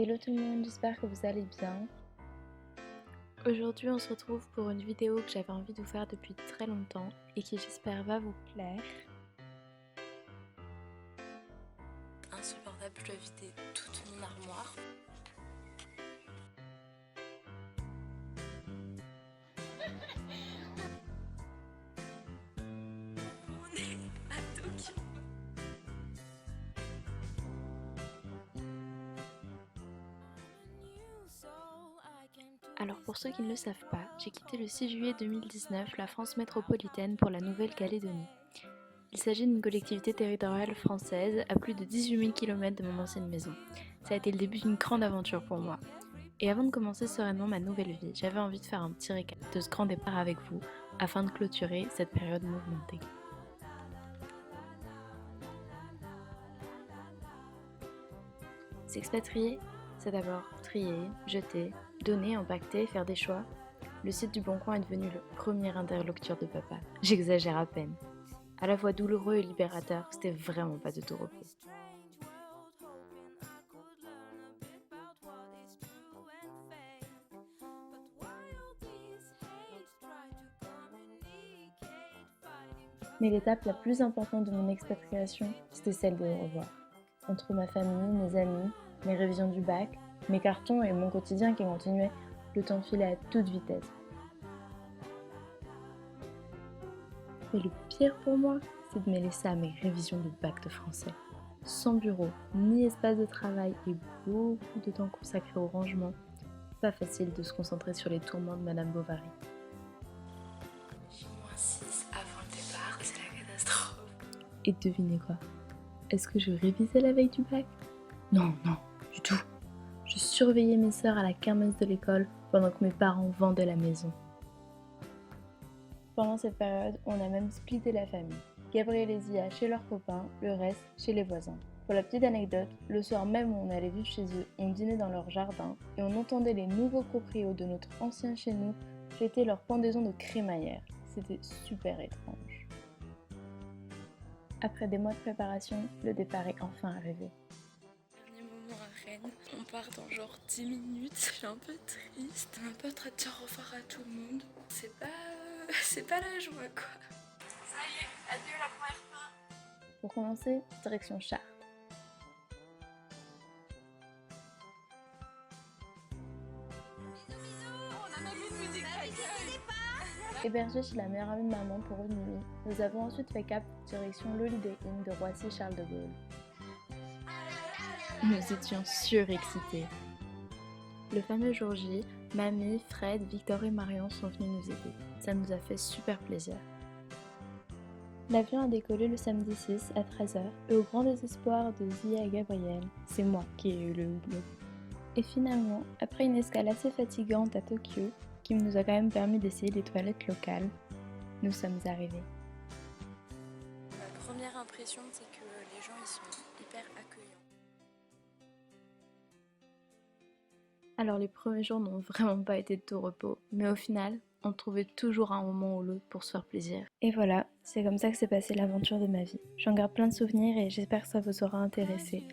Hello tout le monde, j'espère que vous allez bien. Aujourd'hui on se retrouve pour une vidéo que j'avais envie de vous faire depuis très longtemps et qui j'espère va vous plaire. Insupportable, je dois vider toute mon armoire. On est à Tokyo. Alors pour ceux qui ne le savent pas, j'ai quitté le 6 juillet 2019 la France métropolitaine pour la Nouvelle-Calédonie. Il s'agit d'une collectivité territoriale française à plus de 18 000 km de mon ancienne maison. Ça a été le début d'une grande aventure pour moi. Et avant de commencer sereinement ma nouvelle vie, j'avais envie de faire un petit récap de ce grand départ avec vous afin de clôturer cette période mouvementée. S'expatrier, c'est d'abord trier, jeter, donner, empaqueter, faire des choix. Le site du Bon Coin est devenu le premier interlocuteur de papa. J'exagère à peine. À la fois douloureux et libérateur, c'était vraiment pas de tout repos. Mais l'étape la plus importante de mon expatriation, c'était celle de le revoir. Entre ma famille, mes amis, mes révisions du bac, mes cartons et mon quotidien qui continuait, le temps filait à toute vitesse. Mais le pire pour moi, c'est de mêler ça à mes révisions de bac de français. Sans bureau, ni espace de travail et beaucoup de temps consacré au rangement, pas facile de se concentrer sur les tourments de Madame Bovary. J-6 avant le départ, c'est la catastrophe. Et devinez quoi? Est-ce que je révisais la veille du bac? Non, du tout. Je surveillais mes sœurs à la kermesse de l'école pendant que mes parents vendaient la maison. Pendant cette période, on a même splitté la famille. Gabriel et Zia chez leurs copains, le reste chez les voisins. Pour la petite anecdote, le soir même où on allait vivre chez eux, on dînait dans leur jardin et on entendait les nouveaux proprios de notre ancien chez nous fêter leur pendaison de crémaillère. C'était super étrange. Après des mois de préparation, le départ est enfin arrivé. Dernier moment à Rennes, on part dans genre 10 minutes, je suis un peu triste, un peu en train de dire au revoir à tout le monde. C'est pas la joie quoi. Ça y est, adieu la première fois. Pour commencer, direction Chartres. Hébergés chez la meilleure amie de maman pour une nuit, nous avons ensuite fait cap direction l'Holiday Inn de Roissy-Charles de Gaulle. Nous étions surexcités. Le fameux jour J, Mamie, Fred, Victor et Marion sont venus nous aider. Ça nous a fait super plaisir. L'avion a décollé le samedi 6 à 13h et au grand désespoir de Zia et Gabriel, c'est moi qui ai eu le houblon. Et finalement, après une escale assez fatigante à Tokyo, qui nous a quand même permis d'essayer les toilettes locales, nous sommes arrivés. Ma première impression, c'est que les gens ils sont hyper accueillants. Alors les premiers jours n'ont vraiment pas été de tout repos, mais au final, on trouvait toujours un moment ou l'autre pour se faire plaisir. Et voilà, c'est comme ça que s'est passée l'aventure de ma vie. J'en garde plein de souvenirs et j'espère que ça vous aura intéressé.